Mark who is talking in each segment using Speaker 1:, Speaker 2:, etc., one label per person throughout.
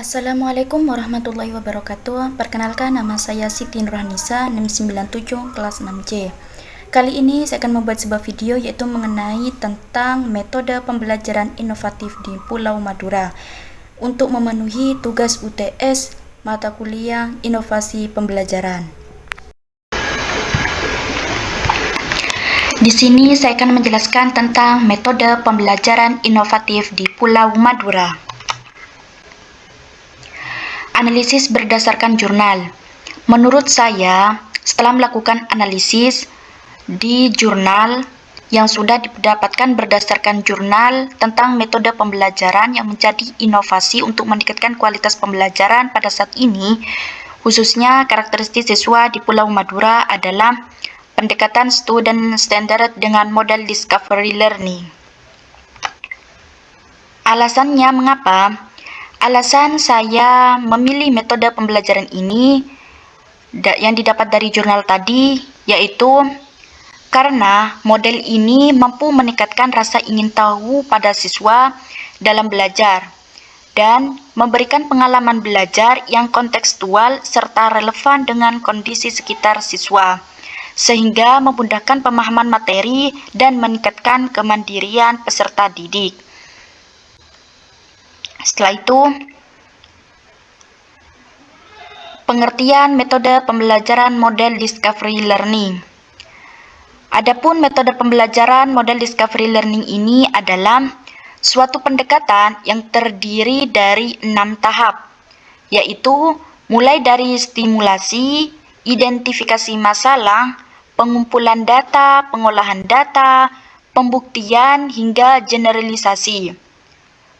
Speaker 1: Assalamualaikum warahmatullahi wabarakatuh. Perkenalkan, nama saya Siti Nurhanisa, NIM 97 kelas 6C. Kali ini saya akan membuat sebuah video yaitu mengenai tentang metode pembelajaran inovatif di Pulau Madura untuk memenuhi tugas UTS mata kuliah Inovasi Pembelajaran. Di sini saya akan menjelaskan tentang metode pembelajaran inovatif di Pulau Madura. Analisis berdasarkan jurnal. Menurut saya, setelah melakukan analisis di jurnal yang sudah didapatkan berdasarkan jurnal tentang metode pembelajaran yang menjadi inovasi untuk meningkatkan kualitas pembelajaran pada saat ini, khususnya karakteristik siswa di Pulau Madura adalah pendekatan student standard dengan model discovery learning. Alasannya mengapa? Alasan saya memilih metode pembelajaran ini yang didapat dari jurnal tadi, yaitu karena model ini mampu meningkatkan rasa ingin tahu pada siswa dalam belajar dan memberikan pengalaman belajar yang kontekstual serta relevan dengan kondisi sekitar siswa, sehingga memudahkan pemahaman materi dan meningkatkan kemandirian peserta didik. Setelah itu, pengertian metode pembelajaran model discovery learning. Adapun metode pembelajaran model discovery learning ini adalah suatu pendekatan yang terdiri dari 6 tahap, yaitu mulai dari stimulasi, identifikasi masalah, pengumpulan data, pengolahan data, pembuktian, hingga generalisasi.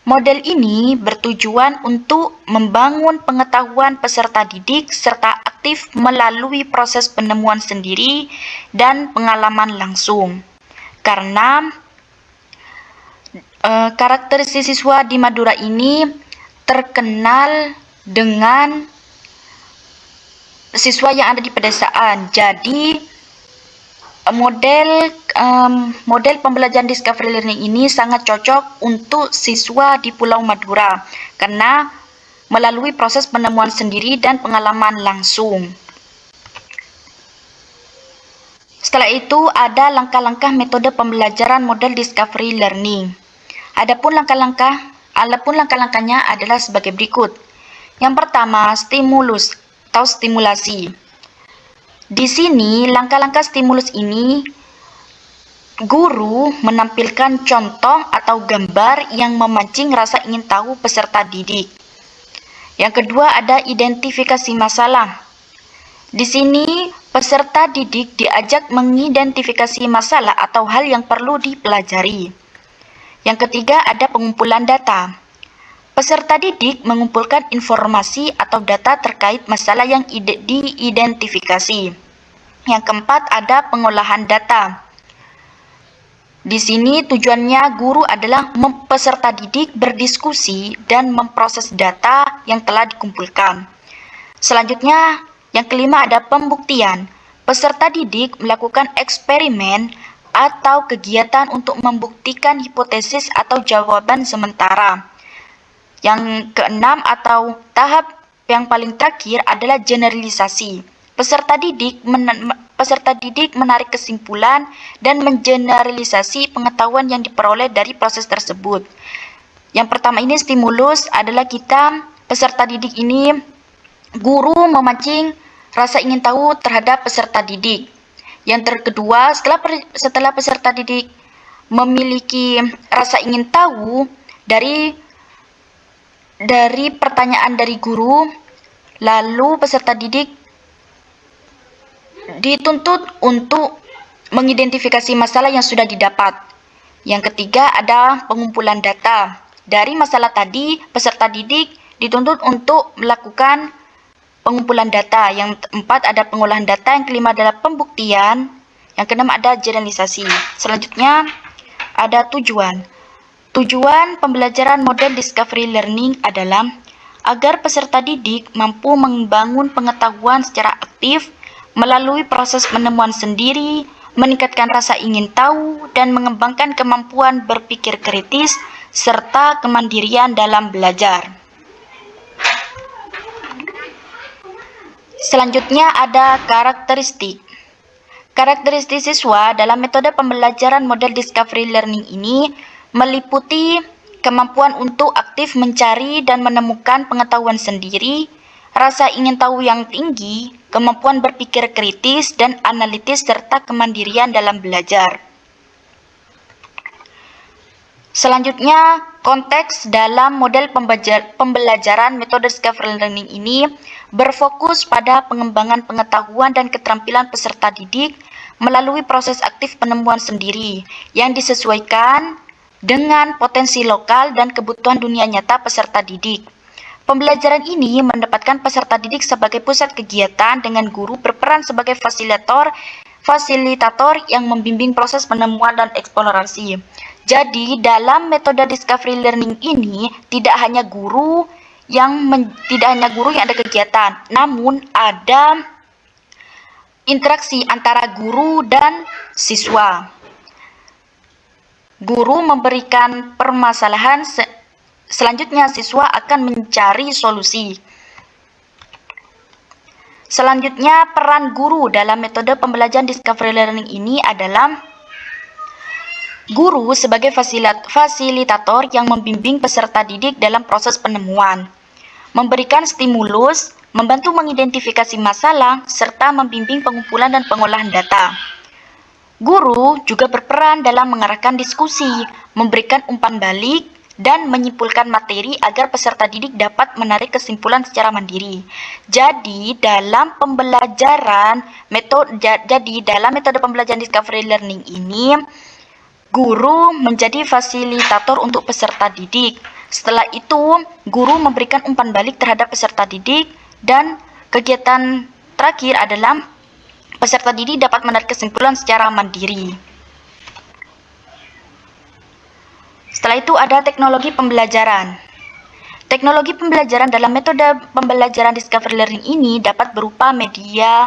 Speaker 1: Model ini bertujuan untuk membangun pengetahuan peserta didik serta aktif melalui proses penemuan sendiri dan pengalaman langsung. Karena karakteristik siswa di Madura ini terkenal dengan siswa yang ada di pedesaan. Jadi model pembelajaran discovery learning ini sangat cocok untuk siswa di Pulau Madura karena melalui proses penemuan sendiri dan pengalaman langsung. Setelah itu ada langkah-langkah metode pembelajaran model discovery learning. Adapun langkah-langkahnya adalah sebagai berikut. Yang pertama, stimulus atau stimulasi. Di sini, langkah-langkah stimulus ini, guru menampilkan contoh atau gambar yang memancing rasa ingin tahu peserta didik. Yang kedua ada identifikasi masalah. Di sini, peserta didik diajak mengidentifikasi masalah atau hal yang perlu dipelajari. Yang ketiga ada pengumpulan data. Peserta didik mengumpulkan informasi atau data terkait masalah yang diidentifikasi. Yang keempat ada pengolahan data. Di sini tujuannya guru adalah peserta didik berdiskusi dan memproses data yang telah dikumpulkan. Selanjutnya, yang kelima ada pembuktian. Peserta didik melakukan eksperimen atau kegiatan untuk membuktikan hipotesis atau jawaban sementara. Yang keenam atau tahap yang paling terakhir adalah generalisasi. Peserta didik menarik kesimpulan dan mengeneralisasi pengetahuan yang diperoleh dari proses tersebut. Yang pertama ini stimulus adalah peserta didik ini, guru memancing rasa ingin tahu terhadap peserta didik. Yang kedua, setelah peserta didik memiliki rasa ingin tahu dari pertanyaan dari guru, lalu peserta didik dituntut untuk mengidentifikasi masalah yang sudah didapat. Yang ketiga ada pengumpulan data. Dari masalah tadi, peserta didik dituntut untuk melakukan pengumpulan data. Yang keempat ada pengolahan data. Yang kelima adalah pembuktian. Yang keenam ada generalisasi. Selanjutnya ada tujuan. Tujuan pembelajaran model discovery learning adalah agar peserta didik mampu membangun pengetahuan secara aktif melalui proses penemuan sendiri, meningkatkan rasa ingin tahu, dan mengembangkan kemampuan berpikir kritis serta kemandirian dalam belajar. Selanjutnya ada karakteristik. Karakteristik siswa dalam metode pembelajaran model discovery learning ini meliputi kemampuan untuk aktif mencari dan menemukan pengetahuan sendiri, rasa ingin tahu yang tinggi, kemampuan berpikir kritis dan analitis, serta kemandirian dalam belajar. Selanjutnya, konteks dalam model pembelajaran metode discovery learning ini berfokus pada pengembangan pengetahuan dan keterampilan peserta didik melalui proses aktif penemuan sendiri yang disesuaikan dengan potensi lokal dan kebutuhan dunia nyata peserta didik. Pembelajaran ini mendapatkan peserta didik sebagai pusat kegiatan dengan guru berperan sebagai fasilitator yang membimbing proses penemuan dan eksplorasi. Jadi, dalam metode discovery learning ini tidak hanya guru yang ada kegiatan, namun ada interaksi antara guru dan siswa. Guru memberikan permasalahan, selanjutnya siswa akan mencari solusi. Selanjutnya, peran guru dalam metode pembelajaran discovery learning ini adalah guru sebagai fasilitator yang membimbing peserta didik dalam proses penemuan, memberikan stimulus, membantu mengidentifikasi masalah, serta membimbing pengumpulan dan pengolahan data. Guru juga berperan dalam mengarahkan diskusi, memberikan umpan balik, dan menyimpulkan materi agar peserta didik dapat menarik kesimpulan secara mandiri. Jadi, dalam metode pembelajaran discovery learning ini, guru menjadi fasilitator untuk peserta didik. Setelah itu, guru memberikan umpan balik terhadap peserta didik, dan kegiatan terakhir adalah peserta didik dapat menarik kesimpulan secara mandiri. Setelah itu ada teknologi pembelajaran. Teknologi pembelajaran dalam metode pembelajaran discovery learning ini dapat berupa media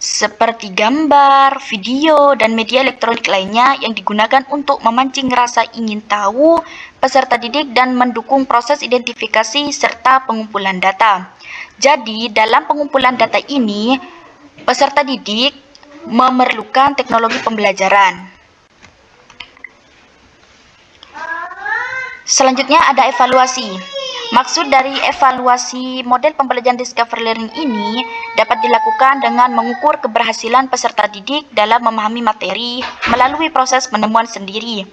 Speaker 1: seperti gambar, video, dan media elektronik lainnya yang digunakan untuk memancing rasa ingin tahu peserta didik dan mendukung proses identifikasi serta pengumpulan data. Jadi, dalam pengumpulan data ini, peserta didik memerlukan teknologi pembelajaran. Selanjutnya ada evaluasi. Maksud dari evaluasi model pembelajaran discovery learning ini dapat dilakukan dengan mengukur keberhasilan peserta didik dalam memahami materi melalui proses penemuan sendiri,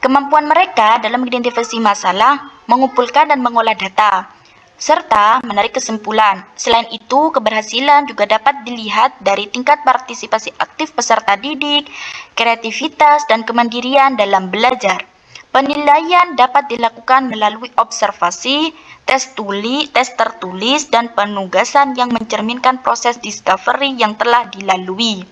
Speaker 1: kemampuan mereka dalam mengidentifikasi masalah, mengumpulkan dan mengolah data, serta menarik kesimpulan. Selain itu, keberhasilan juga dapat dilihat dari tingkat partisipasi aktif peserta didik, kreativitas, dan kemandirian dalam belajar. Penilaian dapat dilakukan melalui observasi, tes tertulis, dan penugasan yang mencerminkan proses discovery yang telah dilalui.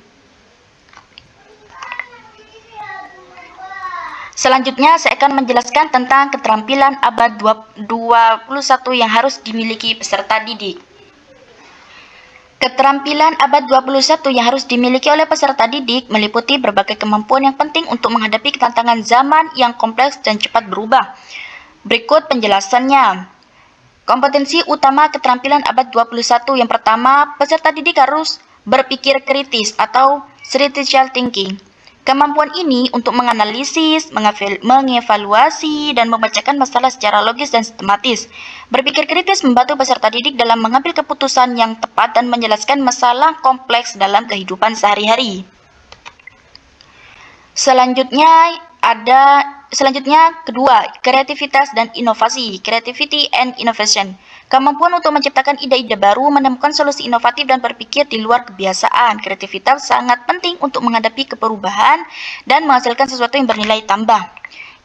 Speaker 1: Selanjutnya, saya akan menjelaskan tentang keterampilan abad 21 yang harus dimiliki peserta didik. Keterampilan abad 21 yang harus dimiliki oleh peserta didik meliputi berbagai kemampuan yang penting untuk menghadapi tantangan zaman yang kompleks dan cepat berubah. Berikut penjelasannya. Kompetensi utama keterampilan abad 21 yang pertama, peserta didik harus berpikir kritis atau critical thinking. Kemampuan ini untuk menganalisis, mengevaluasi, dan memecahkan masalah secara logis dan sistematis. Berpikir kritis membantu peserta didik dalam mengambil keputusan yang tepat dan menjelaskan masalah kompleks dalam kehidupan sehari-hari. Selanjutnya kedua, kreativitas dan inovasi, creativity and innovation. Kemampuan untuk menciptakan ide-ide baru, menemukan solusi inovatif, dan berpikir di luar kebiasaan. Kreativitas sangat penting untuk menghadapi perubahan dan menghasilkan sesuatu yang bernilai tambah.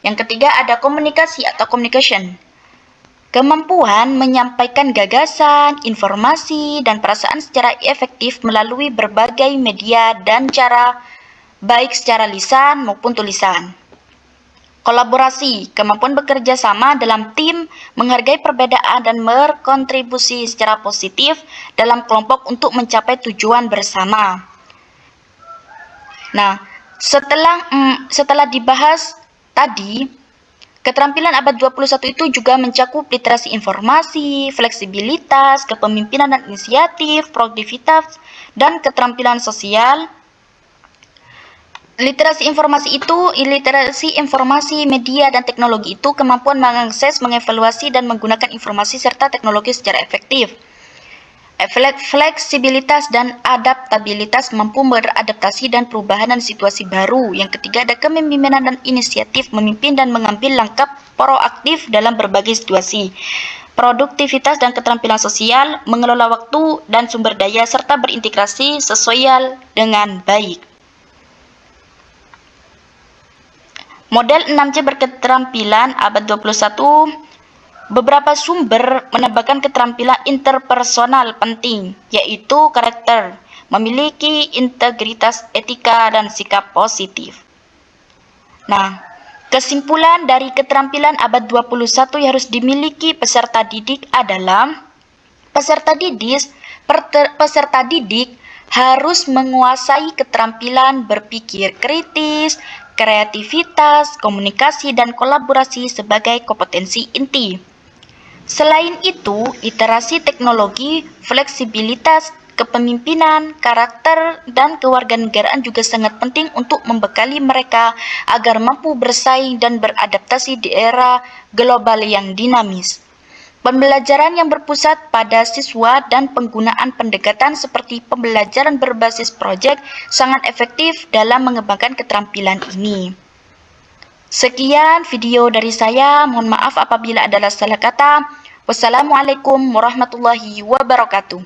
Speaker 1: Yang ketiga ada komunikasi atau communication. Kemampuan menyampaikan gagasan, informasi, dan perasaan secara efektif melalui berbagai media dan cara, baik secara lisan maupun tulisan. Kolaborasi, kemampuan bekerja sama dalam tim, menghargai perbedaan, dan berkontribusi secara positif dalam kelompok untuk mencapai tujuan bersama. Nah, setelah dibahas tadi, Keterampilan abad 21 itu juga mencakup literasi informasi, fleksibilitas, kepemimpinan dan inisiatif, produktivitas, dan keterampilan sosial. Literasi informasi, media, dan teknologi itu kemampuan mengakses, mengevaluasi, dan menggunakan informasi serta teknologi secara efektif. Fleksibilitas dan adaptabilitas, mampu beradaptasi dan perubahan dan situasi baru. Yang ketiga ada kepemimpinan dan inisiatif, memimpin dan mengambil langkah proaktif dalam berbagai situasi. Produktivitas dan keterampilan sosial, mengelola waktu dan sumber daya serta berintegrasi sosial dengan baik. Model 6C berketerampilan abad 21. Beberapa sumber menambahkan keterampilan interpersonal penting, yaitu karakter, memiliki integritas, etika, dan sikap positif. Nah, kesimpulan dari keterampilan abad 21 yang harus dimiliki peserta didik adalah peserta didik harus menguasai keterampilan berpikir kritis, kreativitas, komunikasi, dan kolaborasi sebagai kompetensi inti. Selain itu, literasi teknologi, fleksibilitas, kepemimpinan, karakter, dan kewarganegaraan juga sangat penting untuk membekali mereka agar mampu bersaing dan beradaptasi di era global yang dinamis. Pembelajaran yang berpusat pada siswa dan penggunaan pendekatan seperti pembelajaran berbasis proyek sangat efektif dalam mengembangkan keterampilan ini. Sekian video dari saya, mohon maaf apabila ada salah kata. Wassalamualaikum warahmatullahi wabarakatuh.